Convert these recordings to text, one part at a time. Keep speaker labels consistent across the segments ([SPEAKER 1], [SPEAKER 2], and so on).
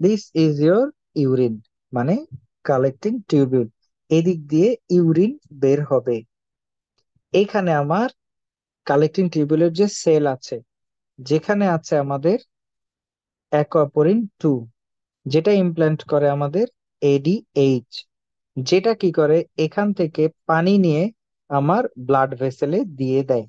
[SPEAKER 1] This is your urine, মানে collecting tubule, এদিক দিয়ে ইউরিন বের হবে। এইখানে আমার কালেক্টিং টিউবিউলের যে সেল আছে, যেখানে আছে আমাদের অ্যাকোয়াপোরিন 2, যেটা ইমপ্ল্যান্ট করে আমাদের এডিএইচ, যেটা কি করে এখান থেকে পানি নিয়ে আমার ব্লাড ভেসেলে দিয়ে দেয়।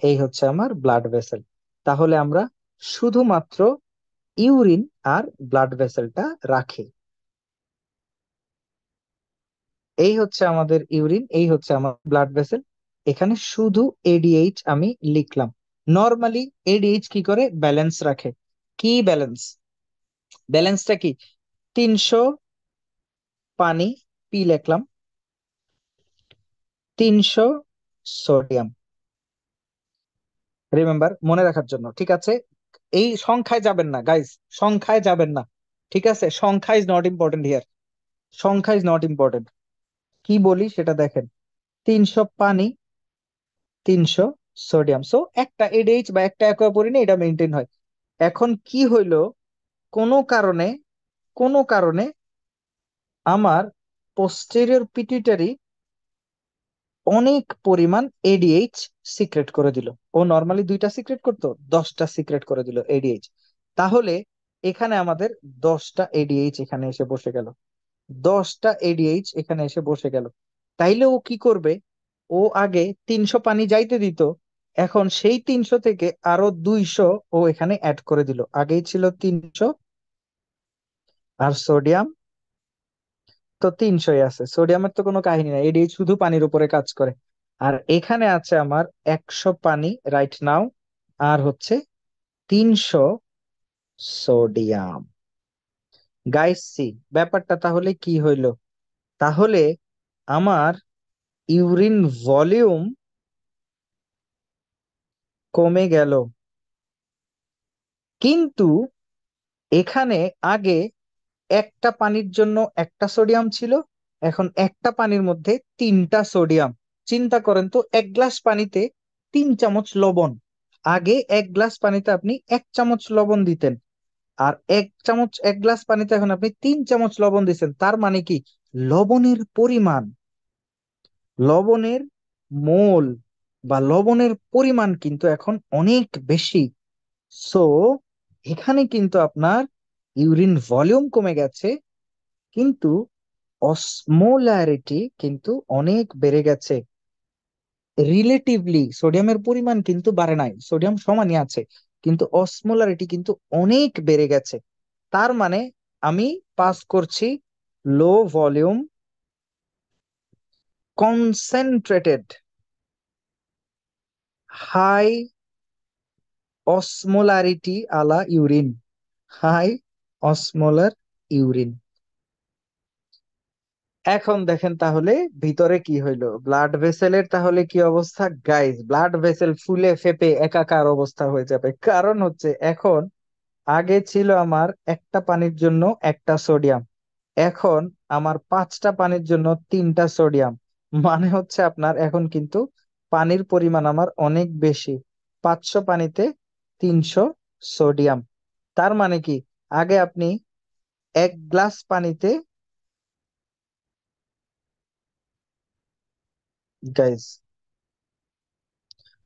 [SPEAKER 1] এই হচ্ছে আমার ব্লাড ভেসেল। তাহলে আমরা শুধুমাত্র ইউরিন আর ব্লাড ভেসেলটা রাখি। এই হচ্ছে আমাদের ইউরিন, এই হচ্ছে আমার ব্লাড ভেসেল। এখানে শুধু এডিএইচ আমি লিখলাম। নর্মালি এডিএইচ কি করে ব্যালেন্স রাখে? কি ব্যালেন্স? ব্যালেন্সটা কি? 300 পানি, পি লিখলাম, 300 সোডিয়াম। রিমেম্বার, মনে রাখার জন্য, ঠিক আছে? এই সংখ্যায় যাবেন না গাইস, সংখ্যায় যাবেন না। ঠিক আছে, সংখ্যা ইজ নট ইম্পর্টেন্ট হিয়ার, সংখ্যা ইজ নট ইম্পর্টেন্ট। কি বলি সেটা দেখেন। 300 পানি, 300 সোডিয়াম। সো একটা এডিএইচ বা একটা অ্যাকোয়াপোরিনে এটা মেনটেন হয়। এখন কি হইলো, কোনো কারণে, কোনো কারণে আমার পোস্টেরিয়র পিটুইটারি অনেক পরিমাণ এডিএইচ সিক্রেট করে দিল। ও নর্মালি 2টা সিক্রেট করতো, 10টা সিক্রেট করে দিল এডিএইচ। তাহলে এখানে আমাদের 10টা এডিএইচ এখানে এসে বসে গেল, 10টা এডিএইচ এখানে এসে বসে গেল। তাইলে ও কি করবে? ও আগে 300 পানি যাইতে দিত, এখন সেই 300 থেকে আরো 200 ও এখানে অ্যাড করে দিল। আগেই ছিল 300, আর সোডিয়াম তো 300ই আছে। সোডিয়ামের তো কোনো কাহিনী নাই, এডি শুধু পানির উপরে কাজ করে। আর এখানে আছে আমার 100 পানি রাইট নাও, আর হচ্ছে 300 সোডিয়াম। গাইস সি, ব্যাপারটা তাহলে কি হইলো? তাহলে আমার ইউরিন ভলিউম কমে গেল, কিন্তু এখানে আগে একটা পানির জন্য একটা সোডিয়াম ছিল, এখন একটা পানির মধ্যে 3টা সোডিয়াম। চিন্তা করেন তো, 1 গ্লাস পানিতে 3 চামচ লবণ। আগে 1 গ্লাস পানিতে আপনি 1 চামচ লবণ দিতেন, আর 1 চামচ, 1 গ্লাস পানিতে এখন আপনি 3 চামচ লবণ দিচ্ছেন। তার মানে কি, লবণের পরিমাণ, লবণের মোল বা লবণের পরিমাণ কিন্তু এখন অনেক বেশি। সো এখানে কিন্তু আপনার ইউরিন ভলিউম কমে গেছে, কিন্তু অসমোলারিটি কিন্তু অনেক বেড়ে গেছে। রিলেটিভলি সোডিয়ামের পরিমাণ কিন্তু বাড়ে নাই, সোডিয়াম সমানই আছে, কিন্তু অসমোলারিটি কিন্তু অনেক বেড়ে গেছে। তার মানে আমি পাস করছি low volume concentrated high osmolarity আলা ইউরিন, হাই অসমোলার ইউরিন। এখন দেখেন তাহলে ভিতরে কি হইলো, ব্লাড ভেসেলের তাহলে কি অবস্থা গাইজ? ব্লাড ভেসেল ফুলে ফেপে একাকার অবস্থা হয়ে যাবে। কারণ হচ্ছে এখন আগে ছিল আমার একটা পানির জন্য একটা সোডিয়াম, এখন আমার 5টা পানির জন্য 3টা সোডিয়াম। মানে হচ্ছে আপনার এখন কিন্তু পানির পরিমাণ আমার অনেক বেশি, 500 পানিতে 300 সোডিয়াম। তার মানে কি, আগে আপনি 1 গ্লাস পানিতে, গাইজ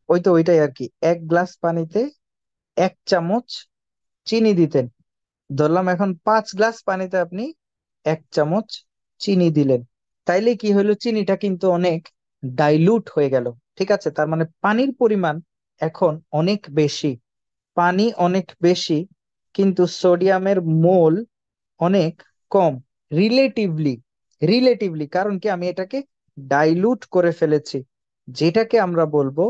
[SPEAKER 1] ওই তো ওইটাই আর কি, 1 গ্লাস পানিতে 1 চামচ চিনি দিতেন। ধরলাম এখন 5 গ্লাস পানিতে আপনি 1 চামচ চিনি দিলেন। তাইলে কি হলো, চিনিটা কিন্তু অনেক ডাইলুট হয়ে গেল। ঠিক আছে, তার মানে পানির পরিমাণ এখন অনেক বেশি, পানি অনেক বেশি, কিন্তু সোডিয়ামের মোল অনেক কম। রিলেটিভলি, রিলেটিভলি, কারণ কি আমি এটাকে ডাইলুট করে ফেলেছি, যেটাকে আমরা বলবো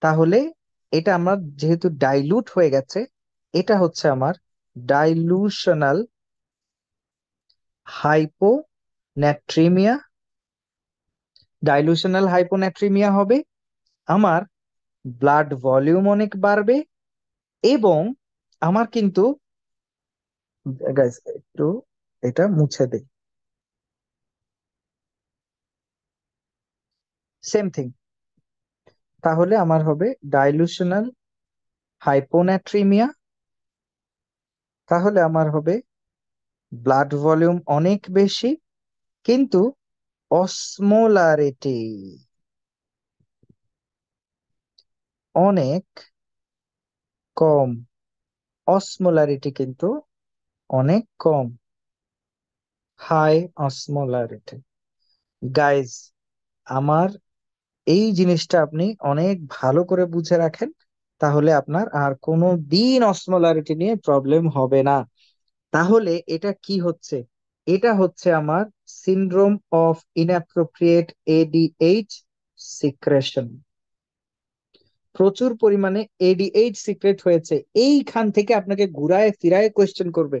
[SPEAKER 1] তাহলে, এটা আমার যেহেতু ডাইলুট হয়ে গেছে, এটা হচ্ছে আমার ডাইলুশনাল হাইপোন্যাট্রিমিয়া। ডাইলুশনাল হাইপোন্যাট্রিমিয়া হবে, আমার ব্লাড ভলিউম অনেক বাড়বে, এবং আমার কিন্তু, গাইস একটু এটা মুছে দেই, সেম থিং। তাহলে আমার হবে ডাইলুশনাল হাইপোন্যাট্রিমিয়া, তাহলে আমার হবে ব্লাড ভলিউম অনেক বেশি, কিন্তু অসমোলারিটি অনেক কম। অসমোলারিটি কিন্তু অনেক কম, হাই অসমোলারিটি। গাইজ, আমার এই জিনিসটা আপনি অনেক ভালো করে বুঝে রাখেন, তাহলে আপনার আর কোনো দিন অসমোলারিটি নিয়ে প্রবলেম হবে না। তাহলে এটা কি হচ্ছে? এটা হচ্ছে আমার syndrome of inappropriate ADH secretion. প্রচুর পরিমাণে এডিএইচ সিক্রেট হয়েছে, এইখান থেকে আপনাকে ঘুরায় ফিরায় কোয়েশ্চেন করবে।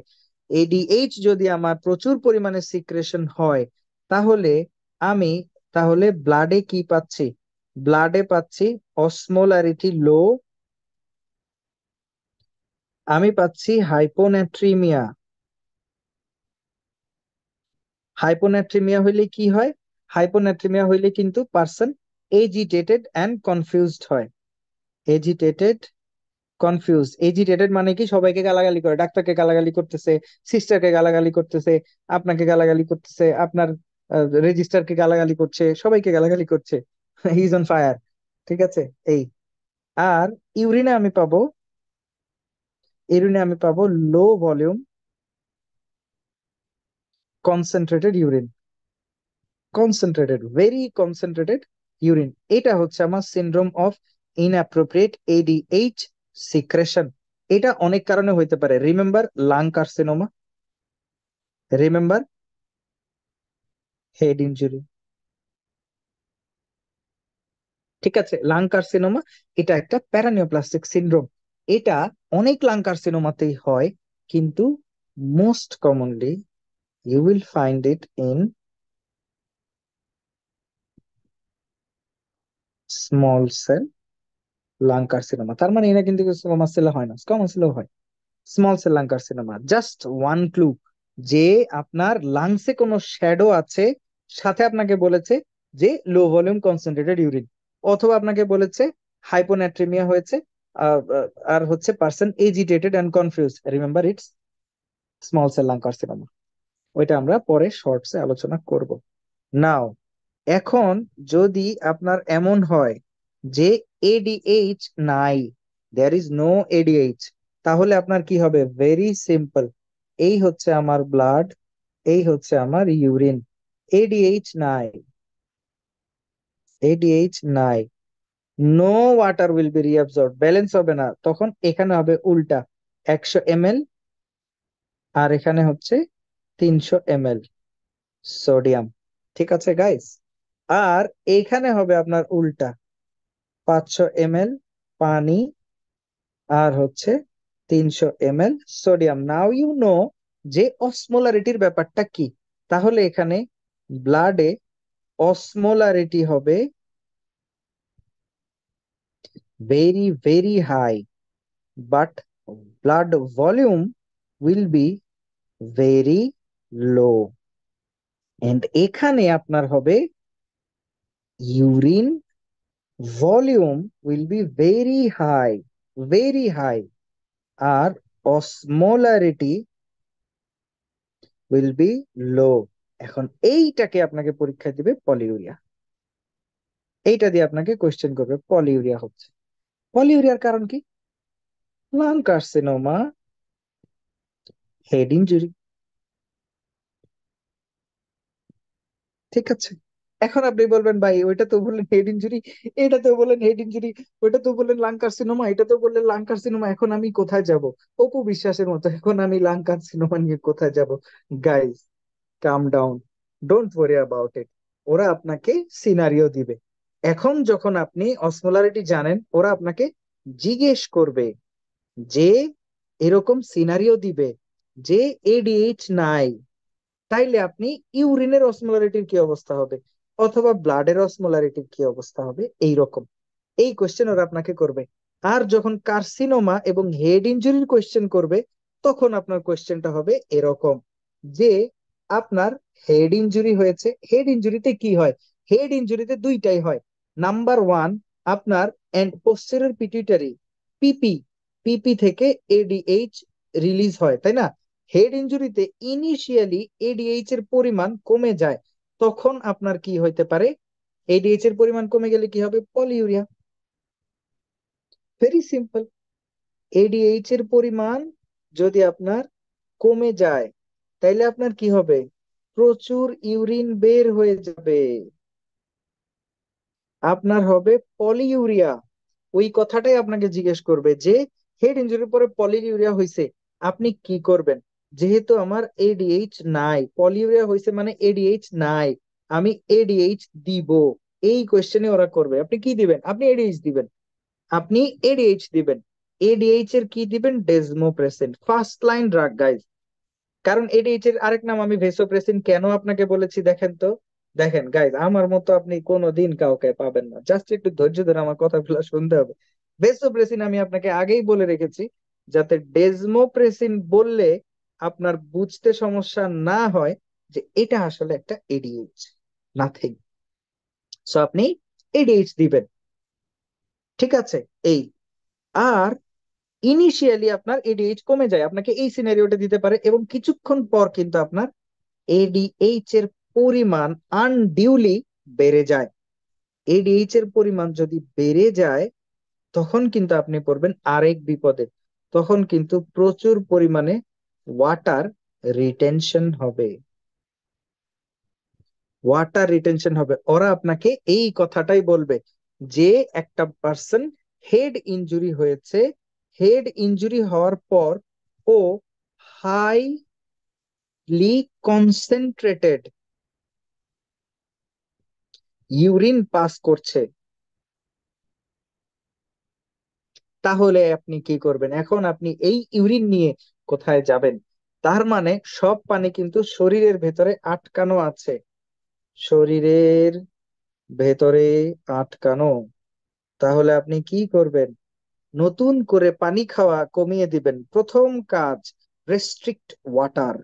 [SPEAKER 1] এডিএইচ যদি আমার প্রচুর পরিমাণে সিক্রেশন হয়, তাহলে আমি তাহলে ব্লাডে কি পাচ্ছি? ব্লাডে পাচ্ছি অসমোলারিটি লো, আমি পাচ্ছি হাইপোনাট্রিমিয়া। হাইপোনাট্রিমিয়া হইলে কি হয়? হাইপোনাট্রিমিয়া হইলে কিন্তু পার্সন এজিটেটেড অ্যান্ড কনফিউজড হয়। Agitated, confuse. এজিটেটেড মানে কি? সবাইকে গালাগালি করে, ডাক্তারকে গালাগালি করতেছে, সিস্টারকে গালাগালি করতেছে, আপনাকে গালাগালি করতেছে, আপনার রেজিস্ট্রারকে গালাগালি করছে, সবাইকে গালাগালি করছে। He is on fire. ঠিক আছে? এই। আর ইউরিনে আমি পাবো, ইউরিনে আমি পাবো লো volume concentrated urine. Concentrated, very concentrated urine. এটা হচ্ছে আমার syndrome of inappropriate ADH secretion. এটা অনেক কারণে হইতে পারে। Remember lung carcinoma, remember head injury. ঠিক আছে? লাং কার্সিনোমা এটা একটা প্যারানিওপ্লাস্টিক সিনড্রোম। এটা অনেক লাং কার্সিনোমাতেই হয়, কিন্তু most commonly you will find it in small cell lung carcinoma. তার মানে এটা কিন্তু স্কোয়ামাস সেলে হয় না, স্কোয়ামাস সেলেও হয় small cell lung carcinoma. Just one clue, যে আপনার লাংসে কোনো শ্যাডো আছে, সাথে আপনাকে বলেছে যে লো ভলিউম কনসেন্ট্রেটেড ইউরিন, অথবা আপনাকে বলেছে হাইপোনাট্রিমিয়া হয়েছে, আর হচ্ছে person agitated and confuse, remember it's small cell lung carcinoma. ওইটা আমরা পরে শর্টসে আলোচনা করব। নাও, এখন যদি আপনার এমন হয় যে এডিএইচ নাই, দেয়ার ইজ নো এডিএইচ, তাহলে আপনার কি হবে? Very simple. এই হচ্ছে আমার ব্লাড, এই হচ্ছে আমার ইউরিন, এডিএইচ নাই, এডিএইচ নাই, no water will be reabsorb, balance হবে না। তখন এখানে হবে উল্টা, 100 ml, আর এখানে হচ্ছে 300 ml সোডিয়াম। ঠিক আছে গাইস? আর এইখানে হবে আপনার উল্টা, 500 ml পানি, আর হচ্ছে 300 ml sodium. Now you know যে অসমোলারিটির ব্যাপারটা কি। তাহলে এখানে ব্লাডে অসমোলারিটি হবে very very high, but blood volume will be very low. And এখানে আপনার হবে urine volume will be very high, very high, আর অসমোলারিটি উইল বি লো। এখন এইটাকে আপনাকে পরীক্ষা দিবে পলিউরিয়া, এইটা দিয়ে আপনাকে কোশ্চেন করবে পলিউরিয়া হচ্ছে। পলিউরিয়ার কারণ কি? Lung carcinoma, head injury. ঠিক আছে? এখন আপনি বলবেন ভাই ওইটা তো বললেন হেড ইনজুরি, এটা তো বললেন হেড ইনজুরি, ওইটা তো বললেন লাং কার্সিনোমা, এটা তো বললেন লাং কার্সিনোমা, এখন আমি কোথায় যাব? অপু বিশ্বাসের মতো এখন আমি লাং কার্সিনোমা নিয়ে কোথায় যাব? Guys, come down, don't worry about it. ওরা আপনাকে সিনারিও দিবে। এখন যখন আপনি অসমোলারিটি জানেন, ওরা আপনাকে জিজ্ঞেস করবে যে এরকম সিনারিও দিবে যে এডিএইচ নাই, তাইলে আপনি ইউরিনের অসমোলারিটির কি অবস্থা হবে, অথবা ব্লাডের অসমোলারিটির কি অবস্থা হবে, এই রকম এই কোশ্চেন ওরা আপনাকে করবে। আর যখন কার্সিনোমা এবং হেড ইনজুরির কোশ্চেন করবে, তখন আপনার কোশ্চেনটা হবে এরকম যে আপনার হেড ইনজুরি হয়েছে। হেড ইনজুরিতে কি হয়? হেড ইনজুরিতে দুইটাই হয়। নাম্বার ওয়ান, আপনার পোস্টেরিয়র পিটুইটারি, পিপি, পিপি থেকে এডিএইচ রিলিজ হয়, তাই না? হেড ইনজুরিতে ইনিশিয়ালি এডিএইচ এর পরিমাণ কমে যায়, তখন আপনার কি হইতে পারে? এডিএইচ এর পরিমাণ কমে গেলে কি হবে? পলিউরিয়া। Very simple. এডিএইচ এর পরিমাণ যদি আপনার কমে যায়, তাইলে আপনার কি হবে? প্রচুর ইউরিন বের হয়ে যাবে, আপনার হবে পলিউরিয়া। ওই কথাটাই আপনাকে জিজ্ঞেস করবে যে হেড ইনজুরির পরে পলিউরিয়া হয়েছে, আপনি কি করবেন? যেহেতু আমার এডিএইচ নাই, পলিউরিয়া হয়েছে মানে এডিএইচ নাই, আমি এডিএইচ দিব। এই কোয়েশ্চেনে ওরা করবে, আপনি কি দিবেন? আপনি এডিএইচ দিবেন। আপনি এডিএইচ দিবেন। এডিএইচ এর কি দিবেন? ডেজমোপ্রেসিন, ফার্স্ট লাইন ড্রাগ গাইজ। কারণ এডিএইচ এর আরেক নাম আমি ভেসোপ্রেসিন কেন আপনাকে বলেছি দেখেন তো। দেখেন গাইজ, আমার মতো আপনি কোনোদিন কাউকে পাবেন না, জাস্ট একটু ধৈর্য ধরে আমার কথাগুলো শুনতে হবে। ভেসোপ্রেসিন আমি আপনাকে আগেই বলে রেখেছি, যাতে ডেজমোপ্রেসিন বললে আপনার বুঝতে সমস্যা না হয় যে এটা আসলে একটা এডিএইচ, নাথিং। সো আপনি এডিএইচ দিবেন, ঠিক আছে? এই আর ইনিশিয়ালি আপনার এডিএইচ কমে যায়, আপনাকে এই সিনারিওটা দিতে পারে, এবং কিছুক্ষণ পর কিন্তু আপনার এডিএইচ এর পরিমাণ আনডিউলি বেড়ে যায়। এডিএইচ এর পরিমাণ যদি বেড়ে যায়, তখন কিন্তু আপনি পড়বেন আরেক বিপদে। তখন কিন্তু প্রচুর পরিমাণে ওয়াটার রিটেনশন হবে। ওয়াটার রিটেনশন হবে, ওরা আপনাকে এই কথাটাই বলবে যে একটা পার্সন হেড ইনজুরি হয়েছে, হেড ইনজুরি হওয়ার পর ও হাইলি কনসেন্ট্রেটেড ইউরিন পাস করছে, তাহলে আপনি কি করবেন? এখন আপনি এই ইউরিন নিয়ে কোথায় যাবেন? তার মানে সব পানি কিন্তু শরীরের ভেতরে আটকানো আছে, শরীরের ভেতরে আটকানো। তাহলে আপনি কি করবেন? নতুন করে পানি খাওয়া কমিয়ে দিবেন। প্রথম কাজ, রেস্ট্রিক্ট ওয়াটার,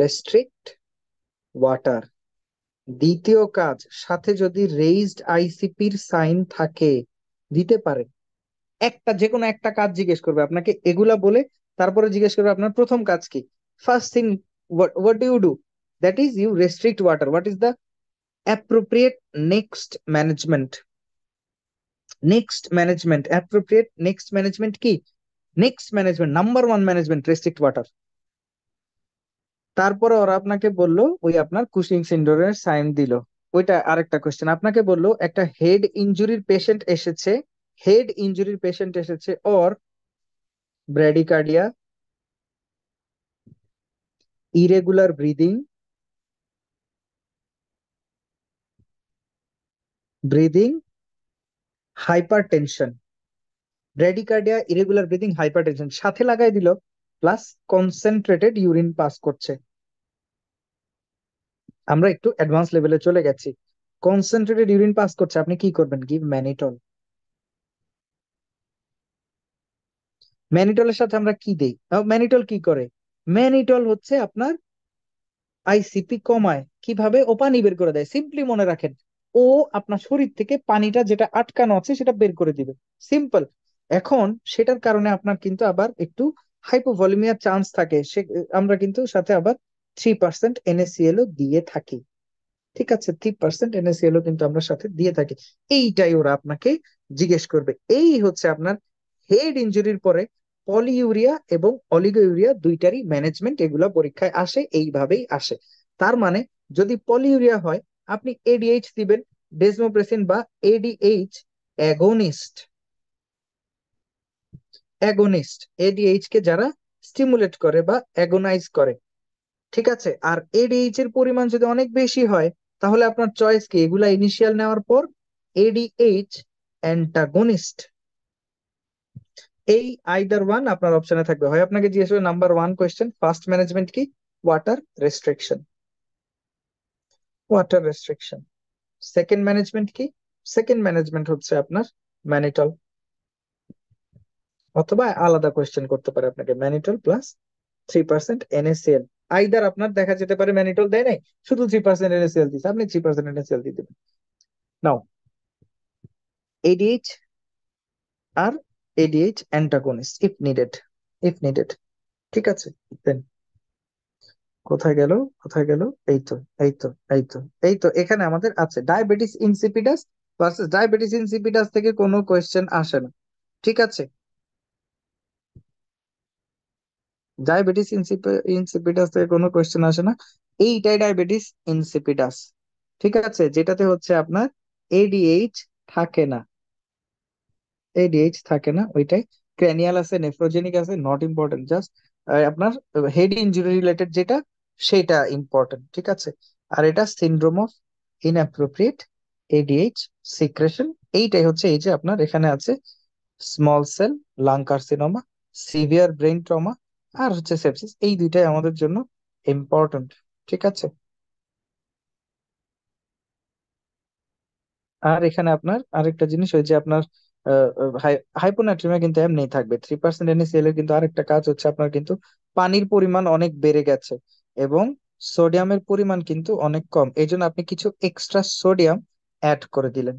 [SPEAKER 1] রেস্ট্রিক্ট ওয়াটার। দ্বিতীয় কাজ, সাথে যদি রেইজড আইসিপির সাইন থাকে দিতে পারেন। একটা যে কোনো একটা কাজ জিজ্ঞেস করবে আপনাকে, এগুলা বলে তারপরে জিজ্ঞেস করবে আপনার প্রথম কাজ কি। First thing, what do you do? That is you restrict water. What is the appropriate next management? Next management, appropriate next management কি? Next management, number one management, restrict water. তারপরে ওরা আপনাকে বললো ওই আপনার কুশিং সিন্ড্রোমের সাইন দিল। ওইটা আরেকটা কোশ্চেন, আপনাকে বললো একটা হেড ইনজুরির পেশেন্ট এসেছে, হেড ইনজুরির পেশেন্ট এসেছে ওর bradycardia, irregular breathing, breathing hypertension, bradycardia, irregular breathing, hypertension সাথে লাগাই দিল, প্লাস কনসেন্ট্রেটেড ইউরিন পাস করছে। আমরা একটু অ্যাডভান্স লেভেলে চলে গেছি। কনসেন্ট্রেটেড ইউরিন পাস করছে, আপনি কি করবেন? Give mannitol. ম্যানিটলের সাথে আমরা কি দেই? ম্যানিটল কি করে? ম্যানিটল হচ্ছে আপনার আইসিপি কমায়। কিভাবে? ও পানি বের করে দেয়, সিম্পলি মনে রাখেন। ও আপনার শরীর থেকে পানিটা যেটা আটকানো আছে সেটা বের করে দিবে, সিম্পল। এখন সেটার কারণে আপনার কিন্তু আবার একটু হাইপোভলিমিয়ার চান্স থাকে, সে আমরা কিন্তু সাথে আবার 3% NaCl ও দিয়ে থাকি, ঠিক আছে? 3% NaCl ও কিন্তু আমরা সাথে দিয়ে থাকি। এইটাই ওরা আপনাকে জিজ্ঞেস করবে। এই হচ্ছে আপনার হেড ইনজুরির পরে পলিইউরিয়া এবং অলিগোইউরিয়া দুইটারই ম্যানেজমেন্ট, এগুলা পরীক্ষায় আসে, এইভাবেই আসে। তার মানে যদি পলিইউরিয়া হয়, আপনি এডিএইচ দিবেন, ডেজমোপ্রেসিন বা এডিএইচ অ্যাগোনিস্ট। অ্যাগোনিস্ট এডিএইচ কে যারা স্টিমুলেট করে বা অ্যাগোনাইজ করে, ঠিক আছে? আর এডিএইচ এর পরিমাণ যদি অনেক বেশি হয়, তাহলে আপনার চয়েস কি? এগুলা ইনিশিয়াল নেওয়ার পর এডিএইচ অ্যান্টাগনিস্ট, এই আইদার ওয়ান আপনার অপশনে থাকবে। হয় আপনাকে জিজ্ঞেস করবে number one question, first management কি? Water restriction, water restriction. Second management কি? সেকেন্ড ম্যানেজমেন্ট হচ্ছে আপনার ম্যানিটল, অথবা আলাদা কোয়েশ্চেন করতে পারে আপনাকে, ম্যানিটল প্লাস 3% NaCl। আইদার আপনার দেখা যেতে পারে ম্যানিটল দেয় নাই, শুধু 3% NaCl দিচ্ছে, আপনি 3% NaCl দিয়ে দেবেন। নাও ADH আর ADH antagonist if needed, if needed. ঠিক আছে, দেন কোথায় গেল, কোথায় গেল? এই তো, এই তো, এই তো, এই তো এখানে আমাদের আছে diabetes insipidus versus diabetes insipidus থেকে কোনো কোয়েশ্চেন আসে না। ঠিক আছে, ডায়াবেটিস ইনসিপিডাস থেকে কোনো কোয়েশ্চেন আসে না। এইটাই ডায়াবেটিস ইনসিপিডাস। ঠিক আছে, যেটাতে হচ্ছে আপনার এডিএইচ থাকে না, এডিএইচ থাকে না ওইটাই। ক্র্যানিয়াল আছে, নেফ্রোজেনিক আছে, নট ইম্পর্টেন্ট, জাস্ট আপনার হেড ইনজুরি রিলেটেড যেটা, সেটা ইম্পর্টেন্ট। ঠিক আছে, আর এটা syndrome of inappropriate ADH secretion. এইটাই হচ্ছে এই যে আপনার এখানে আছে small cell lung carcinoma, severe brain trauma, আর হচ্ছে সেপসিস। এই দুইটাই আমাদের জন্য ইম্পর্টেন্ট। ঠিক আছে, আর এখানে আপনার আরেকটা জিনিস, ওই যে আপনার হাইপোনাট্রিমা কিন্তু এমনিই থাকবে। 3% NaCl এর কিন্তু আরেকটা কাজ হচ্ছে আপনার কিন্তু পানির পরিমাণ অনেক বেড়ে গেছে এবং সোডিয়ামের পরিমাণ কিন্তু অনেক কম, এই জন্য আপনি কিছু এক্সট্রা সোডিয়াম অ্যাড করে দিলেন।